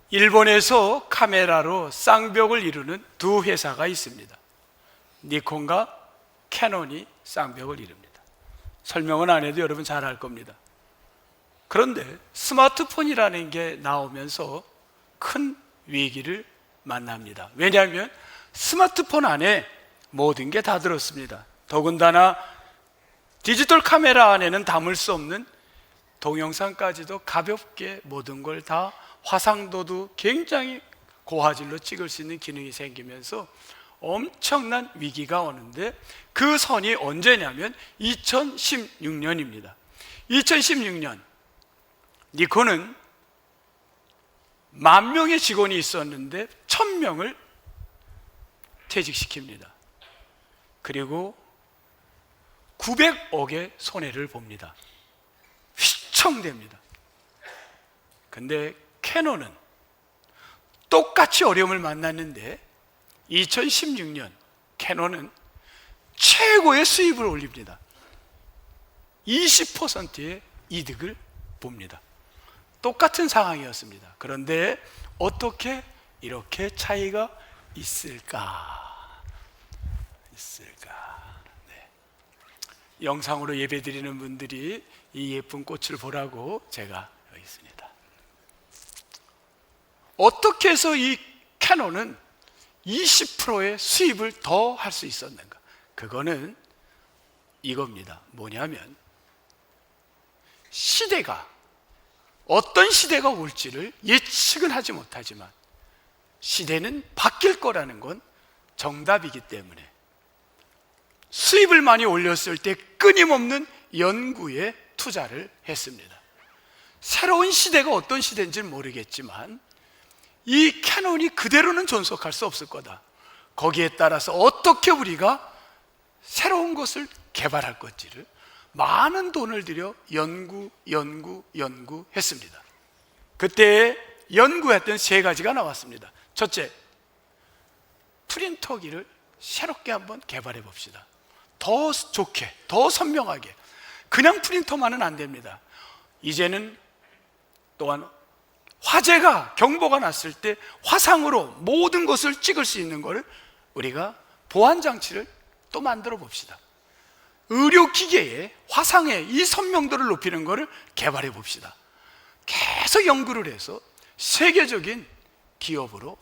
일본에서 카메라로 쌍벽을 이루는 두 회사가 있습니다. 니콘과 캐논이 쌍벽을 이룹니다. 설명은 안 해도 여러분 잘 알 겁니다. 그런데 스마트폰이라는 게 나오면서 큰 위기를 만납니다. 왜냐하면 스마트폰 안에 모든 게 다 들었습니다. 더군다나 디지털 카메라 안에는 담을 수 없는 동영상까지도 가볍게 모든 걸 다 화상도도 굉장히 고화질로 찍을 수 있는 기능이 생기면서 엄청난 위기가 오는데, 그 선이 언제냐면 2016년입니다. 2016년 니콘은 10,000명의 직원이 있었는데 1,000명을 퇴직시킵니다. 그리고 900억의 손해를 봅니다. 휘청됩니다. 근데 캐논은 똑같이 어려움을 만났는데 2016년 캐논은 최고의 수입을 올립니다. 20%의 이득을 봅니다. 똑같은 상황이었습니다. 그런데 어떻게 이렇게 차이가 있을까? 네. 영상으로 예배드리는 분들이 이 예쁜 꽃을 보라고 제가 여기 있습니다. 어떻게 해서 이 캐논은 20%의 수입을 더 할 수 있었는가? 그거는 이겁니다. 뭐냐면 시대가 어떤 시대가 올지를 예측은 하지 못하지만 시대는 바뀔 거라는 건 정답이기 때문에 수입을 많이 올렸을 때 끊임없는 연구에 투자를 했습니다. 새로운 시대가 어떤 시대인지는 모르겠지만 이 캐논이 그대로는 존속할 수 없을 거다. 거기에 따라서 어떻게 우리가 새로운 것을 개발할 건지를 많은 돈을 들여 연구했습니다. 그때 연구했던 3가지가 나왔습니다. 첫째, 프린터기를 새롭게 한번 개발해 봅시다. 더 좋게, 더 선명하게. 그냥 프린터만은 안 됩니다. 이제는 또한 화재가, 경보가 났을 때 화상으로 모든 것을 찍을 수 있는 것을 우리가 보안장치를 또 만들어 봅시다. 의료기계에 화상의 이 선명도를 높이는 것을 개발해 봅시다. 계속 연구를 해서 세계적인 기업으로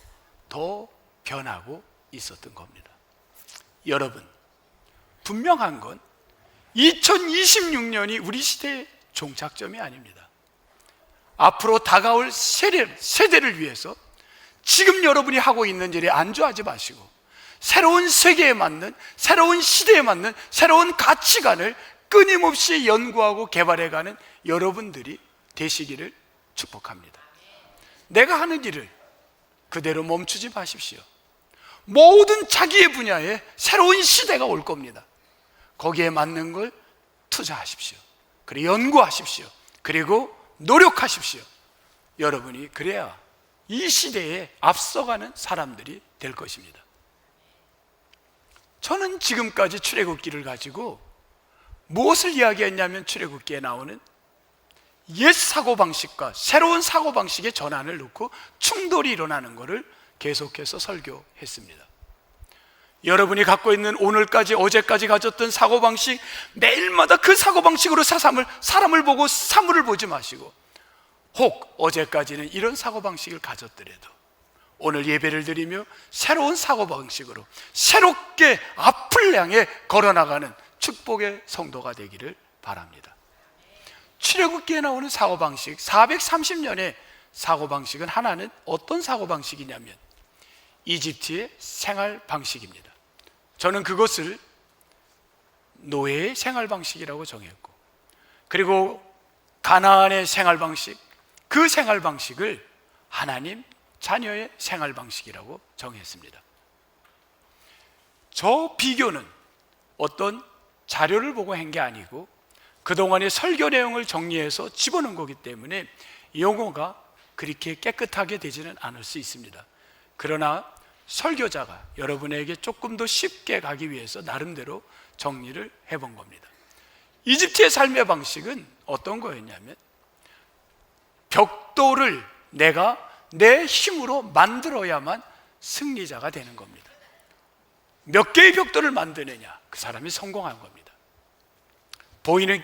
더 변하고 있었던 겁니다. 여러분, 분명한 건 2026년이 우리 시대의 종착점이 아닙니다. 앞으로 다가올 세대를 위해서 지금 여러분이 하고 있는 일에 안주하지 마시고 새로운 세계에 맞는, 새로운 시대에 맞는 새로운 가치관을 끊임없이 연구하고 개발해가는 여러분들이 되시기를 축복합니다. 내가 하는 일을 그대로 멈추지 마십시오. 모든 자기의 분야에 새로운 시대가 올 겁니다. 거기에 맞는 걸 투자하십시오. 그리고 연구하십시오. 그리고 노력하십시오. 여러분이 그래야 이 시대에 앞서가는 사람들이 될 것입니다. 저는 지금까지 출애굽기를 가지고 무엇을 이야기했냐면, 출애굽기에 나오는 옛 사고방식과 새로운 사고방식의 전환을 놓고 충돌이 일어나는 것을 계속해서 설교했습니다. 여러분이 갖고 있는 오늘까지, 어제까지 가졌던 사고방식, 매일마다 그 사고방식으로 사람을 보고 사물을 보지 마시고, 혹 어제까지는 이런 사고방식을 가졌더라도 오늘 예배를 드리며 새로운 사고방식으로 새롭게 앞을 향해 걸어나가는 축복의 성도가 되기를 바랍니다. 출애굽기에 나오는 사고방식, 430년의 사고방식은 하나는 어떤 사고방식이냐면 이집트의 생활방식입니다. 저는 그것을 노예의 생활방식이라고 정했고, 그리고 가나안의 생활방식, 그 생활방식을 하나님 자녀의 생활방식이라고 정했습니다. 저 비교는 어떤 자료를 보고 한 게 아니고 그동안의 설교 내용을 정리해서 집어넣은 거기 때문에 용어가 그렇게 깨끗하게 되지는 않을 수 있습니다. 그러나 설교자가 여러분에게 조금 더 쉽게 가기 위해서 나름대로 정리를 해본 겁니다. 이집트의 삶의 방식은 어떤 거였냐면, 벽돌을 내가 내 힘으로 만들어야만 승리자가 되는 겁니다. 몇 개의 벽돌을 만드느냐, 그 사람이 성공한 겁니다. 보이는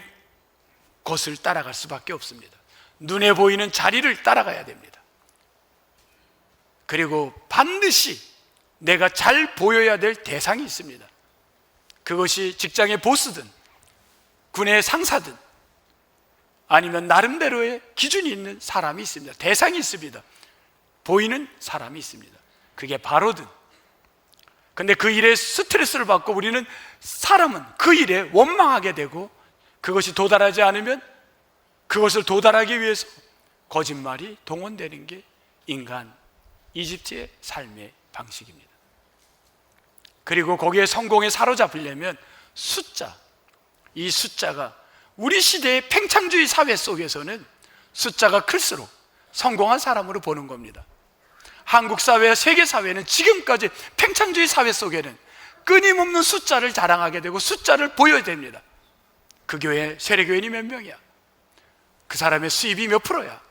것을 따라갈 수밖에 없습니다. 눈에 보이는 자리를 따라가야 됩니다. 그리고 반드시 내가 잘 보여야 될 대상이 있습니다. 그것이 직장의 보스든 군의 상사든 아니면 나름대로의 기준이 있는 사람이 있습니다. 대상이 있습니다. 보이는 사람이 있습니다. 그게 바로든. 근데 그 일에 스트레스를 받고 우리는, 사람은 그 일에 원망하게 되고, 그것이 도달하지 않으면 그것을 도달하기 위해서 거짓말이 동원되는 게 인간 이집트의 삶의 방식입니다. 그리고 거기에 성공에 사로잡으려면 숫자, 이 숫자가 우리 시대의 팽창주의 사회 속에서는 숫자가 클수록 성공한 사람으로 보는 겁니다. 한국 사회와 세계 사회는 지금까지 팽창주의 사회 속에는 끊임없는 숫자를 자랑하게 되고 숫자를 보여야 됩니다. 그 교회 세례교인이 몇 명이야? 그 사람의 수입이 몇 프로야?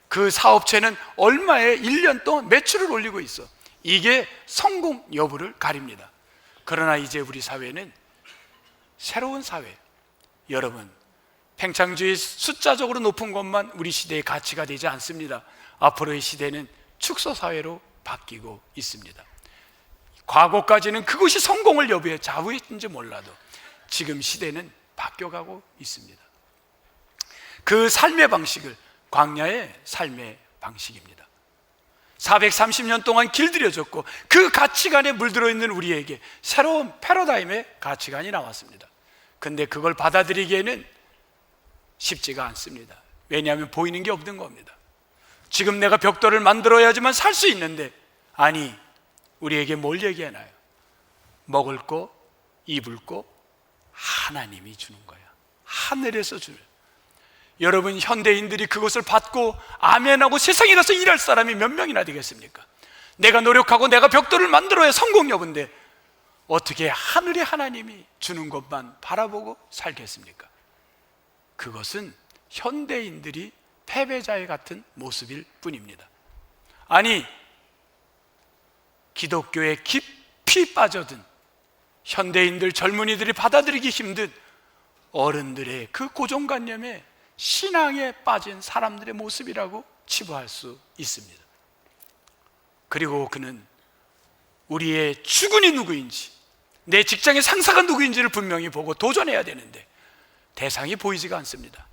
그 사업체는 얼마의 1년 동안 매출을 올리고 있어? 이게 성공 여부를 가립니다. 그러나 이제 우리 사회는 새로운 사회, 여러분, 팽창주의 숫자적으로 높은 것만 우리 시대의 가치가 되지 않습니다. 앞으로의 시대는 축소사회로 바뀌고 있습니다. 과거까지는 그것이 성공을 여부에 좌우했는지 몰라도 지금 시대는 바뀌어가고 있습니다. 그 삶의 방식을 광야의 삶의 방식입니다. 430년 동안 길들여졌고 그 가치관에 물들어 있는 우리에게 새로운 패러다임의 가치관이 나왔습니다. 근데 그걸 받아들이기에는 쉽지가 않습니다. 왜냐하면 보이는 게 없는 겁니다. 지금 내가 벽돌을 만들어야지만 살 수 있는데, 아니, 우리에게 뭘 얘기하나요? 먹을 거, 입을 거 하나님이 주는 거야. 하늘에서 주는. 여러분, 현대인들이 그것을 받고 아멘하고 세상에 가서 일할 사람이 몇 명이나 되겠습니까? 내가 노력하고 내가 벽돌을 만들어야 성공 여부인데 어떻게 하늘의 하나님이 주는 것만 바라보고 살겠습니까? 그것은 현대인들이 패배자의 같은 모습일 뿐입니다. 아니, 기독교에 깊이 빠져든 현대인들, 젊은이들이 받아들이기 힘든 어른들의 그 고정관념에 신앙에 빠진 사람들의 모습이라고 치부할 수 있습니다. 그리고 그는 우리의 주군이 누구인지, 내 직장의 상사가 누구인지를 분명히 보고 도전해야 되는데 대상이 보이지가 않습니다.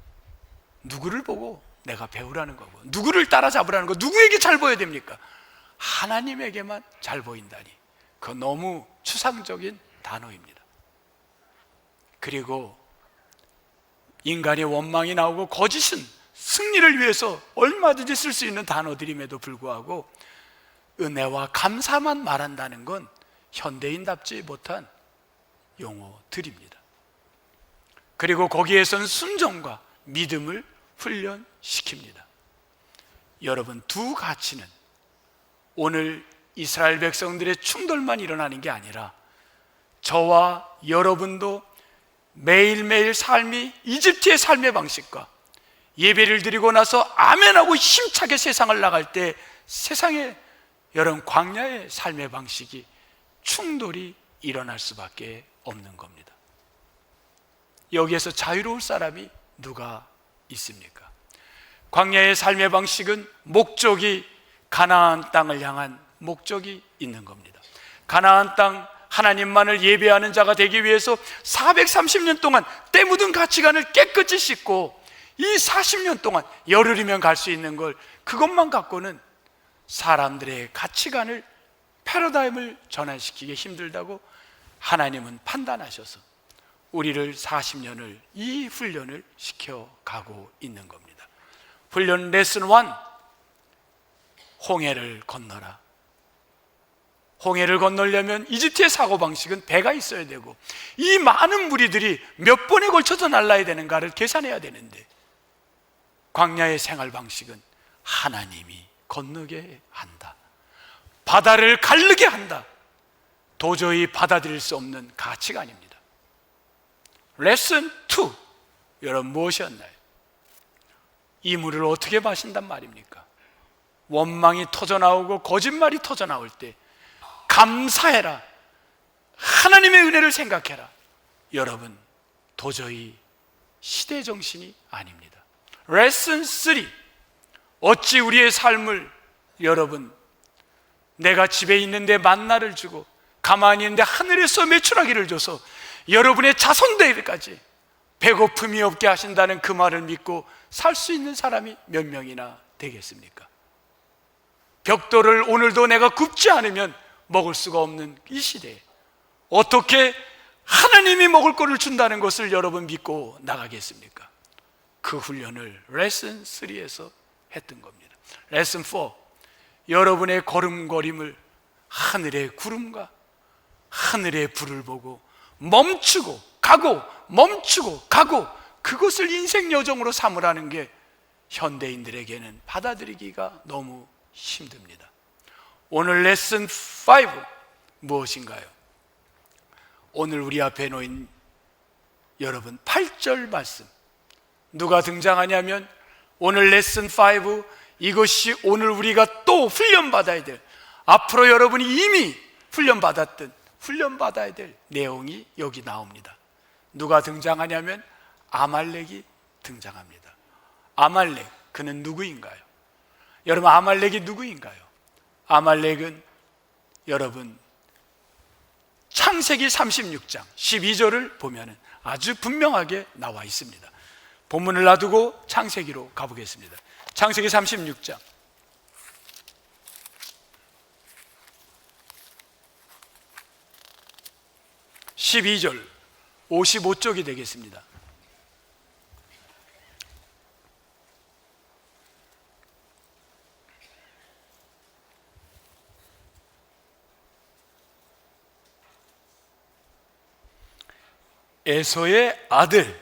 누구를 보고 내가 배우라는 거고, 누구를 따라잡으라는 거, 누구에게 잘 보여야 됩니까? 하나님에게만 잘 보인다니, 그건 너무 추상적인 단어입니다. 그리고 인간의 원망이 나오고 거짓은 승리를 위해서 얼마든지 쓸 수 있는 단어들임에도 불구하고 은혜와 감사만 말한다는 건 현대인답지 못한 용어들입니다. 그리고 거기에선 순종과 믿음을 훈련시킵니다. 여러분, 두 가치는 오늘 이스라엘 백성들의 충돌만 일어나는 게 아니라 저와 여러분도 매일매일 삶이 이집트의 삶의 방식과 예배를 드리고 나서 아멘하고 힘차게 세상을 나갈 때 세상의 여러분 광야의 삶의 방식이 충돌이 일어날 수밖에 없는 겁니다. 여기에서 자유로울 사람이 누가 있습니까? 광야의 삶의 방식은 목적이 가나안 땅을 향한 목적이 있는 겁니다. 가나안 땅, 하나님만을 예배하는 자가 되기 위해서 430년 동안 때 묻은 가치관을 깨끗이 씻고 이 40년 동안 열흘이면 갈 수 있는 걸, 그것만 갖고는 사람들의 가치관을, 패러다임을 전환시키기 힘들다고 하나님은 판단하셔서 우리를 40년을 이 훈련을 시켜가고 있는 겁니다. 훈련 레슨 1, 홍해를 건너라. 홍해를 건너려면 이집트의 사고방식은 배가 있어야 되고 이 많은 무리들이 몇 번에 걸쳐서 날라야 되는가를 계산해야 되는데, 광야의 생활 방식은 하나님이 건너게 한다, 바다를 가르게 한다. 도저히 받아들일 수 없는 가치관입니다. 레슨 2, 여러분 무엇이었나요? 이 물을 어떻게 마신단 말입니까? 원망이 터져나오고 거짓말이 터져나올 때 감사해라, 하나님의 은혜를 생각해라. 여러분, 도저히 시대 정신이 아닙니다. 레슨 3. 어찌 우리의 삶을, 여러분, 내가 집에 있는데 만나를 주고 가만히 있는데 하늘에서 메추라기를 줘서 여러분의 자손들까지 배고픔이 없게 하신다는 그 말을 믿고 살 수 있는 사람이 몇 명이나 되겠습니까? 벽돌을 오늘도 내가 굽지 않으면 먹을 수가 없는 이 시대에 어떻게 하나님이 먹을 거를 준다는 것을 여러분 믿고 나가겠습니까? 그 훈련을 레슨 3에서 했던 겁니다. 레슨 4. 여러분의 걸음걸임을 하늘의 구름과 하늘의 불을 보고 멈추고 가고 멈추고 가고, 그것을 인생 여정으로 삼으라는 게 현대인들에게는 받아들이기가 너무 힘듭니다. 오늘 레슨 5 무엇인가요? 오늘 우리 앞에 놓인 여러분 8절 말씀, 누가 등장하냐면 오늘 레슨 5, 이것이 오늘 우리가 또 훈련받아야 될, 앞으로 여러분이 이미 훈련받아야 될 내용이 여기 나옵니다. 누가 등장하냐면 아말렉이 등장합니다. 아말렉, 그는 누구인가요? 여러분, 아말렉이 누구인가요? 아말렉은 여러분 창세기 36장 12절을 보면 아주 분명하게 나와 있습니다. 본문을 놔두고 창세기로 가보겠습니다. 창세기 36장 12절 55쪽이 되겠습니다. 에서의 아들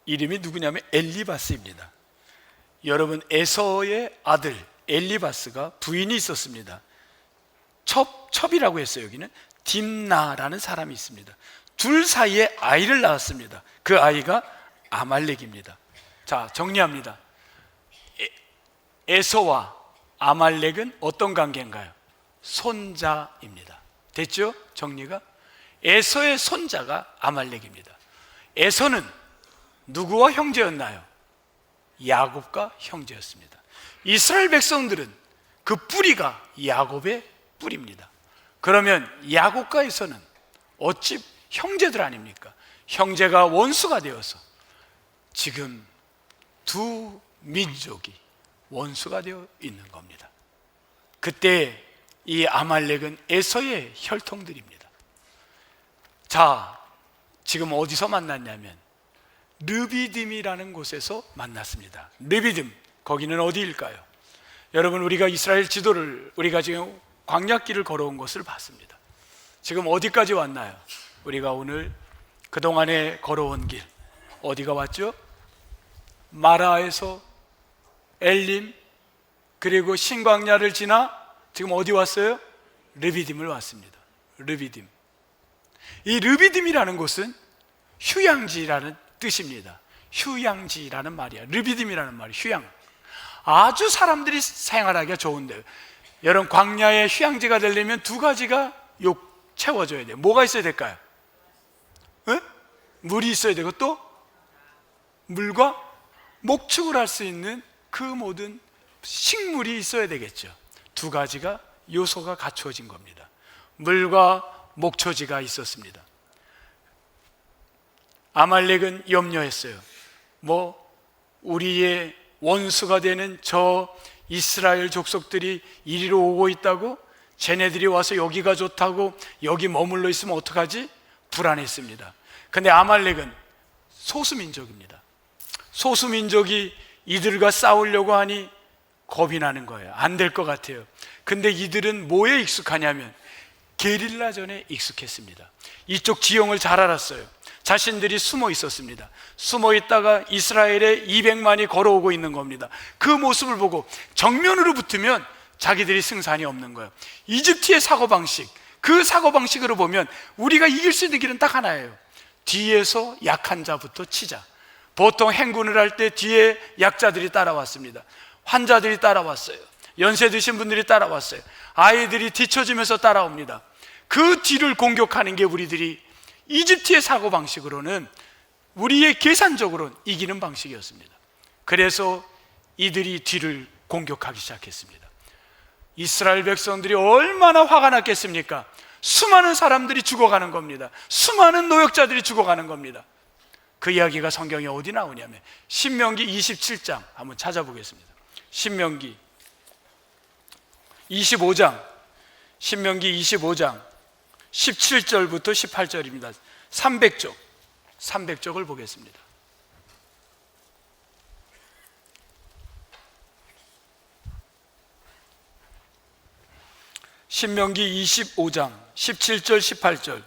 이름이 누구냐면 엘리바스입니다. 여러분, 에서의 아들 엘리바스가 부인이 있었습니다. 첩이라고 했어요. 여기는 딥나라는 사람이 있습니다. 둘 사이에 아이를 낳았습니다. 그 아이가 아말렉입니다. 자, 정리합니다. 에서와 아말렉은 어떤 관계인가요? 손자입니다. 됐죠? 정리가? 에서의 손자가 아말렉입니다. 에서는 누구와 형제였나요? 야곱과 형제였습니다. 이스라엘 백성들은 그 뿌리가 야곱의 뿌리입니다. 그러면 야곱과 에서는 어찌 형제들 아닙니까? 형제가 원수가 되어서 지금 두 민족이 원수가 되어 있는 겁니다. 그때 이 아말렉은 에서의 혈통들입니다. 자, 지금 어디서 만났냐면 르비딤이라는 곳에서 만났습니다. 르비딤, 거기는 어디일까요? 여러분, 우리가 이스라엘 지도를, 우리가 지금 광야길을 걸어온 것을 봤습니다. 지금 어디까지 왔나요? 우리가 오늘 그동안에 걸어온 길, 어디가 왔죠? 마라에서 엘림, 그리고 신광야를 지나 지금 어디 왔어요? 르비딤을 왔습니다. 르비딤. 이 르비딤이라는 곳은 휴양지라는 뜻입니다. 휴양지라는 말이야. 르비딤이라는 말이 휴양. 아주 사람들이 생활하기가 좋은데요. 여러분, 광야의 휴양지가 되려면 두 가지가 채워져야 돼요. 뭐가 있어야 될까요? 물이 있어야 되고, 또 물과 목축을 할 수 있는 그 모든 식물이 있어야 되겠죠. 두 가지가 요소가 갖추어진 겁니다. 물과 목초지가 있었습니다. 아말렉은 염려했어요. 우리의 원수가 되는 저 이스라엘 족속들이 이리로 오고 있다고? 쟤네들이 와서 여기가 좋다고 여기 머물러 있으면 어떡하지? 불안했습니다. 근데 아말렉은 소수민족입니다. 소수민족이 이들과 싸우려고 하니 겁이 나는 거예요. 안 될 것 같아요. 근데 이들은 뭐에 익숙하냐면 게릴라전에 익숙했습니다. 이쪽 지형을 잘 알았어요. 자신들이 숨어 있었습니다. 숨어 있다가 이스라엘에 200만이 걸어오고 있는 겁니다. 그 모습을 보고 정면으로 붙으면 자기들이 승산이 없는 거예요. 이집트의 사고방식, 그 사고방식으로 보면 우리가 이길 수 있는 길은 딱 하나예요. 뒤에서 약한 자부터 치자. 보통 행군을 할 때 뒤에 약자들이 따라왔습니다. 환자들이 따라왔어요. 연세 드신 분들이 따라왔어요. 아이들이 뒤처지면서 따라옵니다. 그 뒤를 공격하는 게 우리들이 이집트의 사고방식으로는, 우리의 계산적으로는 이기는 방식이었습니다. 그래서 이들이 뒤를 공격하기 시작했습니다. 이스라엘 백성들이 얼마나 화가 났겠습니까? 수많은 사람들이 죽어가는 겁니다. 수많은 노역자들이 죽어가는 겁니다. 그 이야기가 성경에 어디 나오냐면 신명기 27장 한번 찾아보겠습니다. 신명기 25장 17절부터 18절입니다. 300쪽을 보겠습니다. 신명기 25장 17절 18절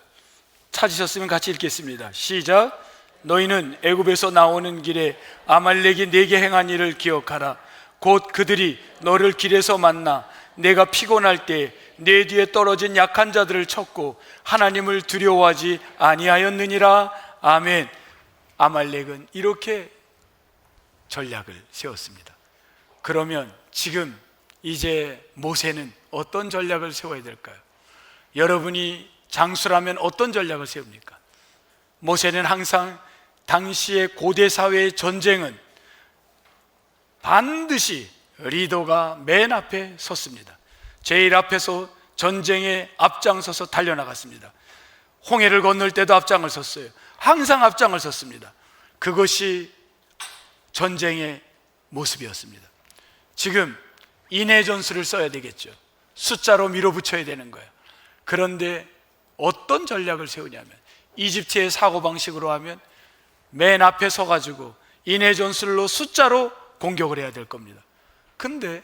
찾으셨으면 같이 읽겠습니다. 시작. 너희는 애굽에서 나오는 길에 아말렉이 네게 행한 일을 기억하라. 곧 그들이 너를 길에서 만나 내가 피곤할 때 내 뒤에 떨어진 약한 자들을 쳤고 하나님을 두려워하지 아니하였느니라. 아멘. 아말렉은 이렇게 전략을 세웠습니다. 그러면 지금 이제 모세는 어떤 전략을 세워야 될까요? 여러분이 장수라면 어떤 전략을 세웁니까? 모세는 항상 당시의 고대 사회의 전쟁은 반드시 리더가 맨 앞에 섰습니다. 제일 앞에서 전쟁에 앞장서서 달려나갔습니다. 홍해를 건널 때도 앞장을 섰어요. 항상 앞장을 섰습니다. 그것이 전쟁의 모습이었습니다. 지금 인해 전술을 써야 되겠죠. 숫자로 밀어붙여야 되는 거예요. 그런데 어떤 전략을 세우냐면 이집트의 사고방식으로 하면 맨 앞에 서가지고 인해 전술로 숫자로 공격을 해야 될 겁니다. 근데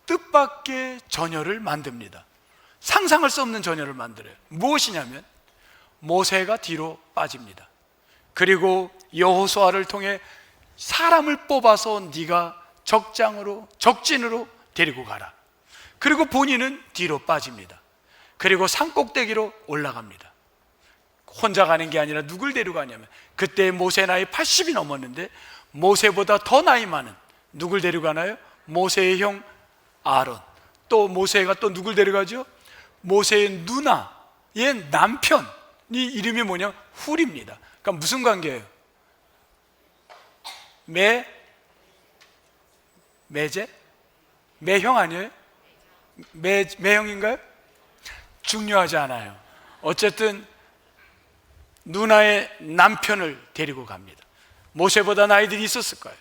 뜻밖의 전열을 만듭니다. 상상할 수 없는 전열을 만들어요. 무엇이냐면 모세가 뒤로 빠집니다. 그리고 여호수아를 통해 사람을 뽑아서 네가 적진으로 데리고 가라. 그리고 본인은 뒤로 빠집니다. 그리고 산꼭대기로 올라갑니다. 혼자 가는 게 아니라 누굴 데려가냐면 그때 모세 나이 80이 넘었는데 모세보다 더 나이 많은 누굴 데려가나요? 모세의 형 아론. 또 모세가 또 누굴 데려가죠? 모세의 누나의 남편이 이름이 뭐냐? 훌입니다. 그러니까 무슨 관계예요? 매제? 매형 아니에요? 매형인가요? 중요하지 않아요. 어쨌든 누나의 남편을 데리고 갑니다. 모세보다 나이들이 있었을 거예요.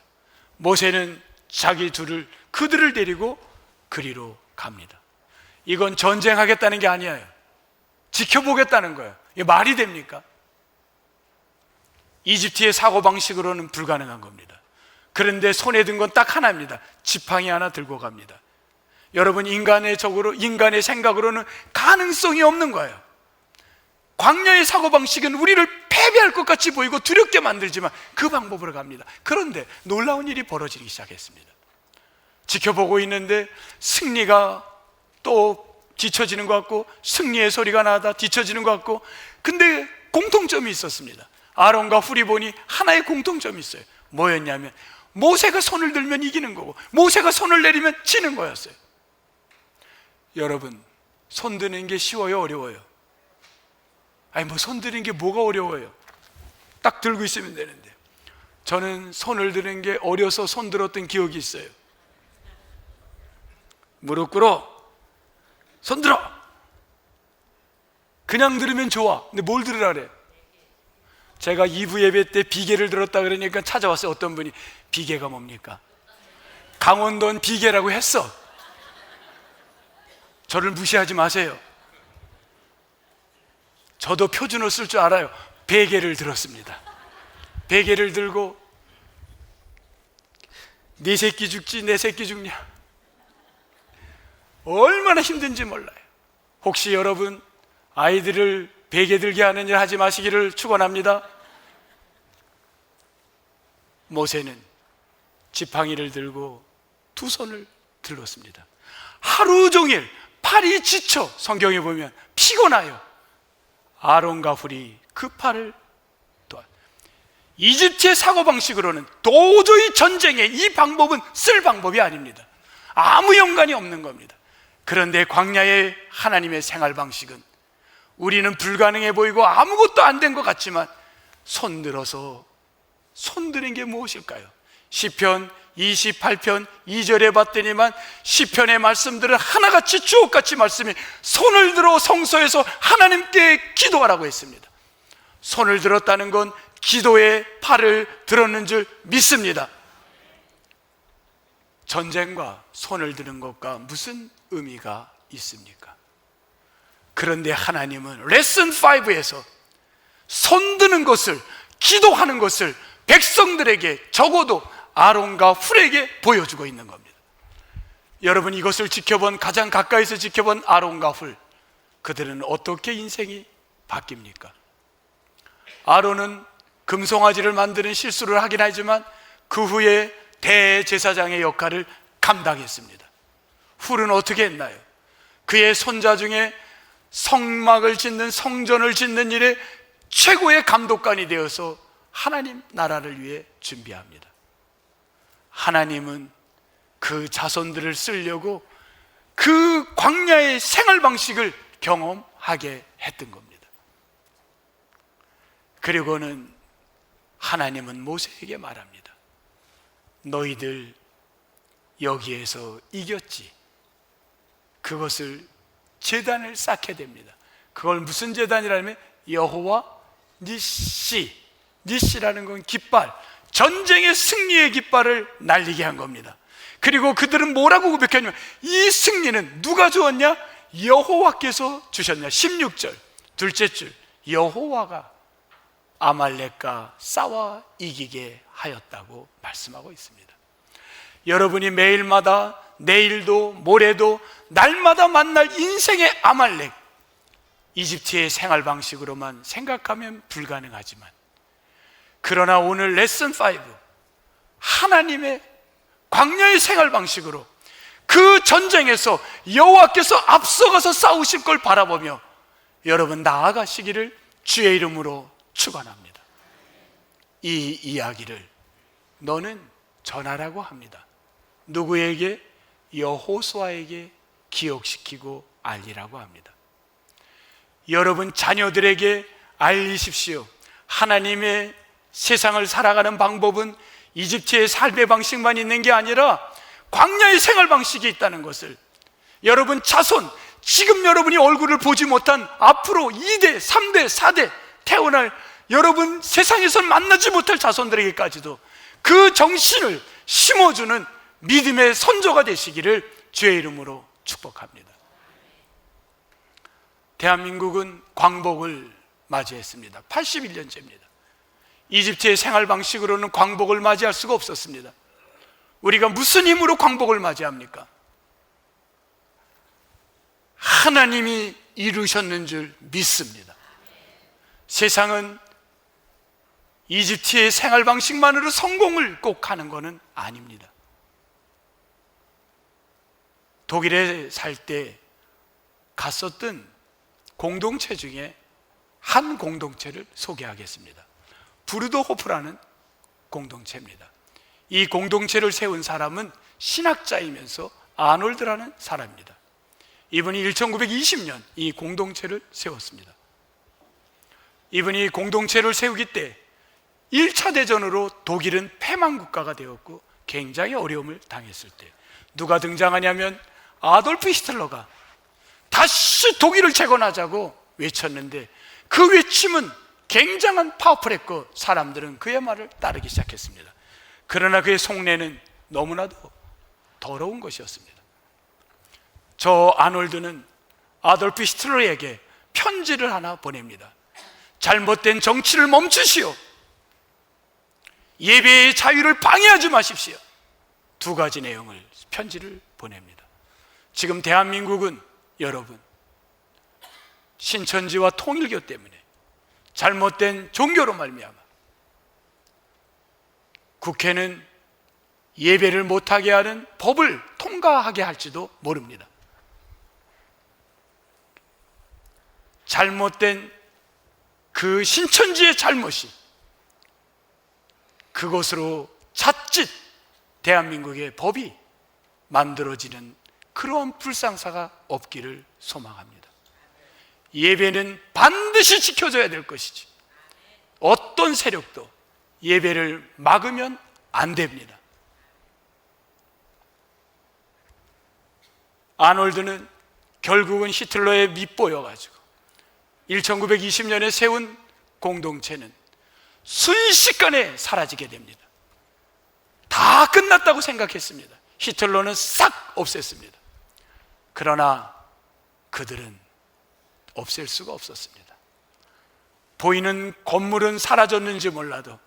모세는 그들을 데리고 그리로 갑니다. 이건 전쟁하겠다는 게 아니에요. 지켜보겠다는 거예요. 이게 말이 됩니까? 이집트의 사고방식으로는 불가능한 겁니다. 그런데 손에 든 건 딱 하나입니다. 지팡이 하나 들고 갑니다. 여러분, 인간의 생각으로는 가능성이 없는 거예요. 광야의 사고방식은 우리를 패배할 것 같이 보이고 두렵게 만들지만 그 방법으로 갑니다. 그런데 놀라운 일이 벌어지기 시작했습니다. 지켜보고 있는데 승리가 또 뒤처지는 것 같고, 승리의 소리가 나다 뒤처지는 것 같고, 근데 공통점이 있었습니다. 아론과 훌이 보니 하나의 공통점이 있어요. 뭐였냐면 모세가 손을 들면 이기는 거고 모세가 손을 내리면 지는 거였어요. 여러분, 손 드는 게 쉬워요, 어려워요? 아니, 손 드는 게 뭐가 어려워요? 딱 들고 있으면 되는데. 저는 손을 드는 게 어려서 손 들었던 기억이 있어요. 무릎 꿇어, 손 들어. 그냥 들으면 좋아. 근데 뭘 들으라 그래? 제가 2부 예배 때 비계를 들었다 그러니까 찾아왔어요. 어떤 분이 비계가 뭡니까? 강원도는 비계라고 했어. 저를 무시하지 마세요. 저도 표준어 쓸 줄 알아요. 베개를 들었습니다. 베개를 들고 네 새끼 죽지 내 새끼 죽냐, 얼마나 힘든지 몰라요. 혹시 여러분 아이들을 베개 들게 하는 일 하지 마시기를 축원합니다. 모세는 지팡이를 들고 두 손을 들었습니다. 하루 종일 팔이 지쳐, 성경에 보면 피곤하여 아론과 훌이 그 팔을 이집트의 사고방식으로는 도저히 전쟁에 이 방법은 쓸 방법이 아닙니다. 아무 연관이 없는 겁니다. 그런데 광야의 하나님의 생활 방식은 우리는 불가능해 보이고 아무것도 안 된 것 같지만 손들어서 손드는 게 무엇일까요? 시편 28편 2절에 봤더니만 시편의 말씀들은 하나같이 주옥같이 말씀이 손을 들어 성소에서 하나님께 기도하라고 했습니다. 손을 들었다는 건 기도의 팔을 들었는 줄 믿습니다. 전쟁과 손을 드는 것과 무슨 의미가 있습니까? 그런데 하나님은 레슨 5에서 손드는 것을, 기도하는 것을 백성들에게, 적어도 아론과 훌에게 보여주고 있는 겁니다. 여러분, 이것을 지켜본, 가장 가까이서 지켜본 아론과 훌, 그들은 어떻게 인생이 바뀝니까? 아론은 금송아지를 만드는 실수를 하긴 하지만 그 후에 대제사장의 역할을 감당했습니다. 훌은 어떻게 했나요? 그의 손자 중에 성막을 짓는, 성전을 짓는 일에 최고의 감독관이 되어서 하나님 나라를 위해 준비합니다. 하나님은 그 자손들을 쓰려고 그 광야의 생활 방식을 경험하게 했던 겁니다. 그리고는 하나님은 모세에게 말합니다. 너희들 여기에서 이겼지. 그것을 제단을 쌓게 됩니다. 그걸 무슨 제단이라면 여호와 니시, 니시라는 건 깃발, 전쟁의 승리의 깃발을 날리게 한 겁니다. 그리고 그들은 뭐라고 고백했냐면 이 승리는 누가 주었냐? 여호와께서 주셨냐. 16절 둘째 줄, 여호와가 아말렉과 싸워 이기게 하였다고 말씀하고 있습니다. 여러분이 매일마다, 내일도 모레도 날마다 만날 인생의 아말렉, 이집트의 생활 방식으로만 생각하면 불가능하지만, 그러나 오늘 레슨 5, 하나님의 광야의 생활 방식으로 그 전쟁에서 여호와께서 앞서가서 싸우실 걸 바라보며 여러분 나아가시기를 주의 이름으로 축원합니다. 이 이야기를 너는 전하라고 합니다. 누구에게? 여호수아에게 기억시키고 알리라고 합니다. 여러분 자녀들에게 알리십시오. 하나님의 세상을 살아가는 방법은 이집트의 삶의 방식만 있는 게 아니라 광야의 생활 방식이 있다는 것을, 여러분 자손, 지금 여러분이 얼굴을 보지 못한 앞으로 2대, 3대, 4대 태어날 여러분 세상에서 만나지 못할 자손들에게까지도 그 정신을 심어주는 믿음의 선조가 되시기를 주의 이름으로 축복합니다. 대한민국은 광복을 맞이했습니다. 81년째입니다. 이집트의 생활 방식으로는 광복을 맞이할 수가 없었습니다. 우리가 무슨 힘으로 광복을 맞이합니까? 하나님이 이루셨는 줄 믿습니다. 세상은 이집트의 생활 방식만으로 성공을 꼭 하는 것은 아닙니다. 독일에 살 때 갔었던 공동체 중에 한 공동체를 소개하겠습니다. 부르도호프라는 공동체입니다. 이 공동체를 세운 사람은 신학자이면서 아놀드라는 사람입니다. 이분이 1920년 이 공동체를 세웠습니다. 이분이 공동체를 세우기 때 1차 대전으로 독일은 패망국가가 되었고 굉장히 어려움을 당했을 때 누가 등장하냐면 아돌프 히틀러가 다시 독일을 재건하자고 외쳤는데 그 외침은 굉장한 파워풀했고 사람들은 그의 말을 따르기 시작했습니다. 그러나 그의 속내는 너무나도 더러운 것이었습니다. 저 아놀드는 아돌프 히틀러에게 편지를 하나 보냅니다. 잘못된 정치를 멈추시오. 예배의 자유를 방해하지 마십시오. 두 가지 내용을 편지를 보냅니다. 지금 대한민국은 여러분 신천지와 통일교 때문에 잘못된 종교로 말미암아 국회는 예배를 못하게 하는 법을 통과하게 할지도 모릅니다. 잘못된 그 신천지의 잘못이 그것으로 자칫 대한민국의 법이 만들어지는 그러한 불상사가 없기를 소망합니다. 예배는 반드시 지켜져야 될 것이지 어떤 세력도 예배를 막으면 안 됩니다. 아놀드는 결국은 히틀러에 밑보여가지고 1920년에 세운 공동체는 순식간에 사라지게 됩니다. 다 끝났다고 생각했습니다. 히틀러는 싹 없앴습니다. 그러나 그들은 없앨 수가 없었습니다. 보이는 건물은 사라졌는지 몰라도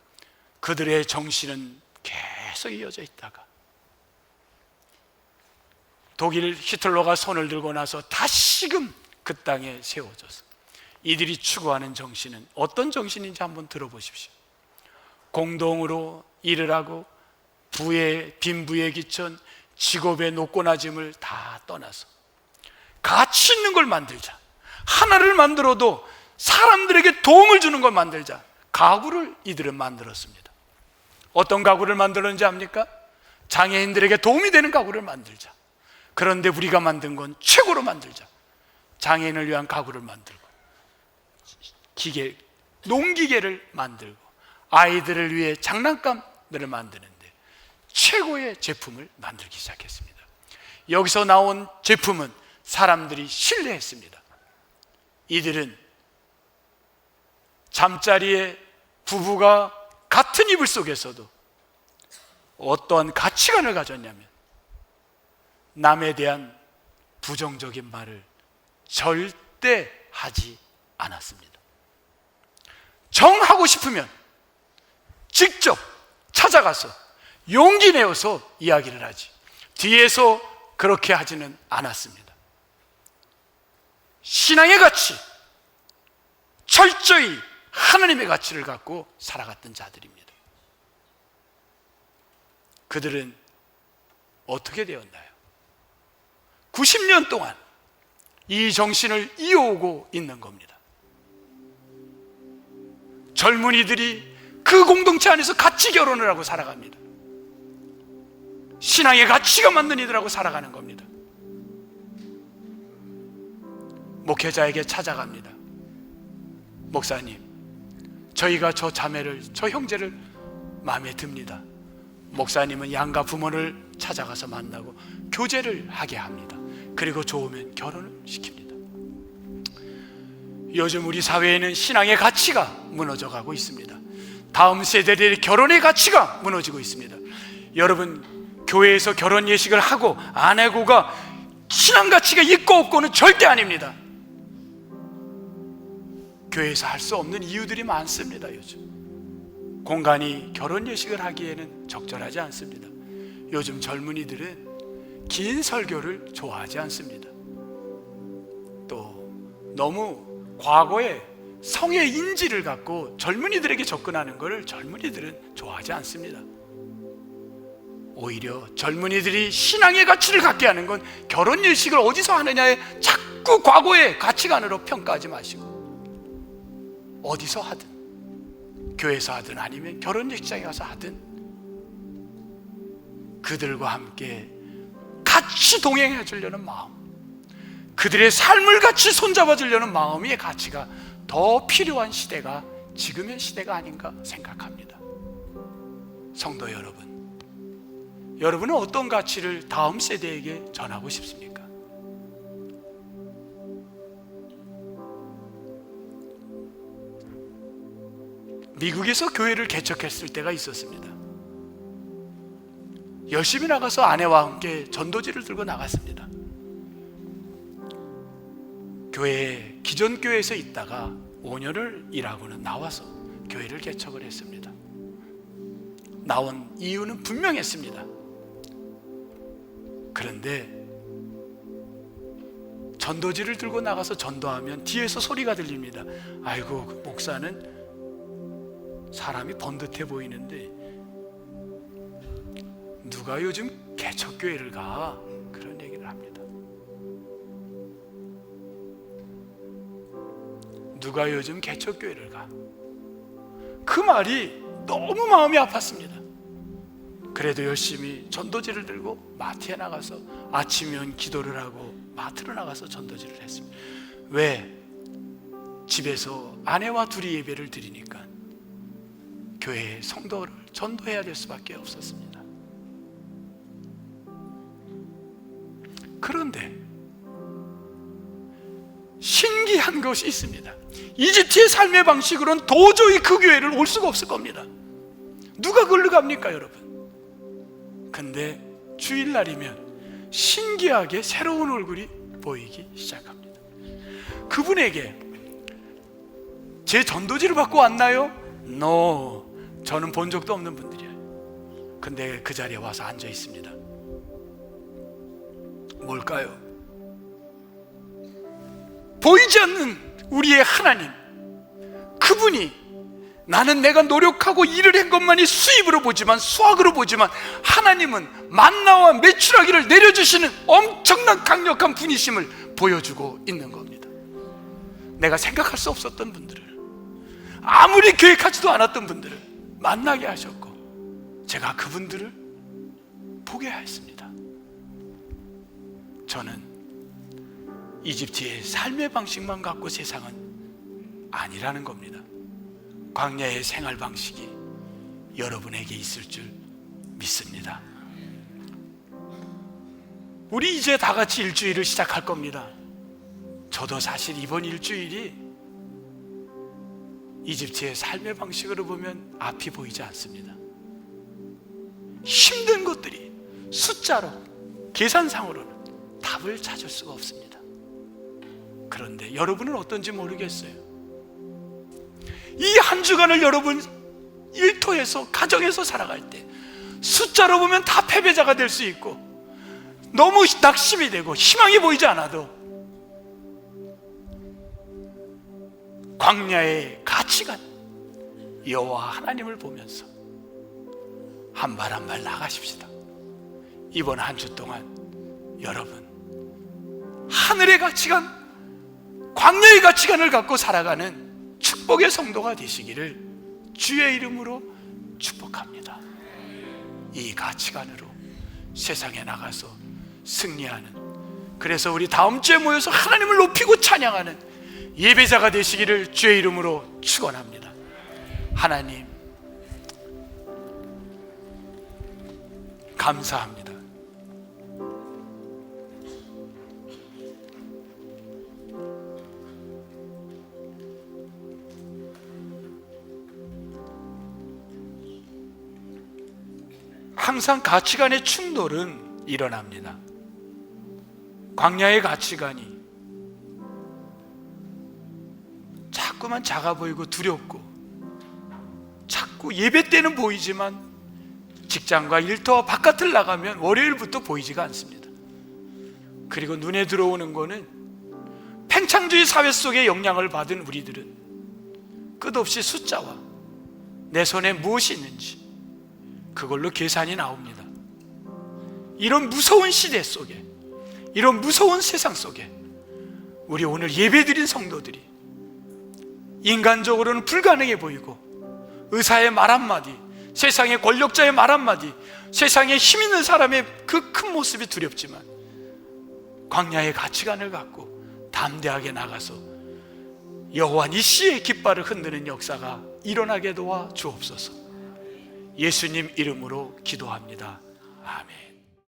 그들의 정신은 계속 이어져 있다가 독일 히틀러가 손을 들고 나서 다시금 그 땅에 세워져서 이들이 추구하는 정신은 어떤 정신인지 한번 들어보십시오. 공동으로 일을 하고 빈 부에 기천 직업의 노고나짐을 다 떠나서 가치 있는 걸 만들자, 하나를 만들어도 사람들에게 도움을 주는 걸 만들자, 가구를 이들은 만들었습니다. 어떤 가구를 만들었는지 압니까? 장애인들에게 도움이 되는 가구를 만들자. 그런데 우리가 만든 건 최고로 만들자. 장애인을 위한 가구를 만들고 농기계를 만들고 아이들을 위해 장난감들을 만드는데 최고의 제품을 만들기 시작했습니다. 여기서 나온 제품은 사람들이 신뢰했습니다. 이들은 잠자리에 부부가 같은 이불 속에서도 어떠한 가치관을 가졌냐면 남에 대한 부정적인 말을 절대 하지 않았습니다. 정하고 싶으면 직접 찾아가서 용기 내어서 이야기를 하지 뒤에서 그렇게 하지는 않았습니다. 신앙의 가치, 철저히 하나님의 가치를 갖고 살아갔던 자들입니다. 그들은 어떻게 되었나요? 90년 동안 이 정신을 이어오고 있는 겁니다. 젊은이들이 그 공동체 안에서 같이 결혼을 하고 살아갑니다. 신앙의 가치가 맞는 이들하고 살아가는 겁니다. 목회자에게 찾아갑니다. 목사님, 저희가 저 자매를, 저 형제를 마음에 듭니다. 목사님은 양가 부모를 찾아가서 만나고 교제를 하게 합니다. 그리고 좋으면 결혼을 시킵니다. 요즘 우리 사회에는 신앙의 가치가 무너져가고 있습니다. 다음 세대들의 결혼의 가치가 무너지고 있습니다. 여러분, 교회에서 결혼 예식을 하고 안 하고가 신앙 가치가 있고 없고는 절대 아닙니다. 교회에서 할 수 없는 이유들이 많습니다. 요즘 공간이 결혼 예식을 하기에는 적절하지 않습니다. 요즘 젊은이들은 긴 설교를 좋아하지 않습니다. 또 너무 과거의 성의 인지를 갖고 젊은이들에게 접근하는 것을 젊은이들은 좋아하지 않습니다. 오히려 젊은이들이 신앙의 가치를 갖게 하는 건 결혼 예식을 어디서 하느냐에 자꾸 과거의 가치관으로 평가하지 마시고 어디서 하든 교회에서 하든 아니면 결혼 예식장에 가서 하든 그들과 함께 같이 동행해 주려는 마음, 그들의 삶을 같이 손잡아 주려는 마음의 가치가 더 필요한 시대가 지금의 시대가 아닌가 생각합니다. 성도 여러분, 여러분은 어떤 가치를 다음 세대에게 전하고 싶습니까? 미국에서 교회를 개척했을 때가 있었습니다. 열심히 나가서 아내와 함께 전도지를 들고 나갔습니다. 기존 교회에서 있다가 5년을 일하고는 나와서 교회를 개척을 했습니다. 나온 이유는 분명했습니다. 그런데 전도지를 들고 나가서 전도하면 뒤에서 소리가 들립니다. 아이고, 그 목사는 사람이 번듯해 보이는데 누가 요즘 개척교회를 가? 그런 얘기를 합니다. 누가 요즘 개척교회를 가? 그 말이 너무 마음이 아팠습니다. 그래도 열심히 전도지를 들고 마트에 나가서 아침이면 기도를 하고 마트로 나가서 전도지를 했습니다. 왜? 집에서 아내와 둘이 예배를 드리니까 교회의 성도를 전도해야 될 수밖에 없었습니다. 그런데 신기한 것이 있습니다. 이집트의 삶의 방식으로는 도저히 그 교회를 올 수가 없을 겁니다. 누가 그걸로 갑니까, 여러분? 근데 주일날이면 신기하게 새로운 얼굴이 보이기 시작합니다. 그분에게 제 전도지를 받고 왔나요? No, 저는 본 적도 없는 분들이에요. 근데 그 자리에 와서 앉아 있습니다. 뭘까요? 보이지 않는 우리의 하나님, 그분이 나는 내가 노력하고 일을 한 것만이 수입으로 보지만, 수확으로 보지만, 하나님은 만나와 메추라기를 내려주시는 엄청난 강력한 분이심을 보여주고 있는 겁니다. 내가 생각할 수 없었던 분들을, 아무리 계획하지도 않았던 분들을 만나게 하셨고, 제가 그분들을 보게 하였습니다. 저는 이집트의 삶의 방식만 갖고 세상은 아니라는 겁니다. 광야의 생활 방식이 여러분에게 있을 줄 믿습니다. 우리 이제 다 같이 일주일을 시작할 겁니다. 저도 사실 이번 일주일이 이집트의 삶의 방식으로 보면 앞이 보이지 않습니다. 힘든 것들이 숫자로, 계산상으로는 답을 찾을 수가 없습니다. 그런데 여러분은 어떤지 모르겠어요. 이 한 주간을 여러분 일터에서, 가정에서 살아갈 때 숫자로 보면 다 패배자가 될 수 있고, 너무 낙심이 되고 희망이 보이지 않아도 광야의 가치관, 여호와 하나님을 보면서 한 발 한 발 나가십시다. 이번 한 주 동안 여러분 하늘의 가치관, 광야의 가치관을 갖고 살아가는 축복의 성도가 되시기를 주의 이름으로 축복합니다. 이 가치관으로 세상에 나가서 승리하는, 그래서 우리 다음 주에 모여서 하나님을 높이고 찬양하는 예배자가 되시기를 주의 이름으로 축원합니다. 하나님 감사합니다. 항상 가치관의 충돌은 일어납니다. 광야의 가치관이 자꾸만 작아 보이고 두렵고, 자꾸 예배 때는 보이지만 직장과 일터와 바깥을 나가면 월요일부터 보이지가 않습니다. 그리고 눈에 들어오는 거는 팽창주의 사회 속에 영향을 받은 우리들은 끝없이 숫자와 내 손에 무엇이 있는지 그걸로 계산이 나옵니다. 이런 무서운 시대 속에, 이런 무서운 세상 속에 우리 오늘 예배드린 성도들이 인간적으로는 불가능해 보이고, 의사의 말 한마디, 세상의 권력자의 말 한마디, 세상에 힘 있는 사람의 그 큰 모습이 두렵지만 광야의 가치관을 갖고 담대하게 나가서 여호와 니시의 깃발을 흔드는 역사가 일어나게 도와 주옵소서. 예수님 이름으로 기도합니다. 아멘.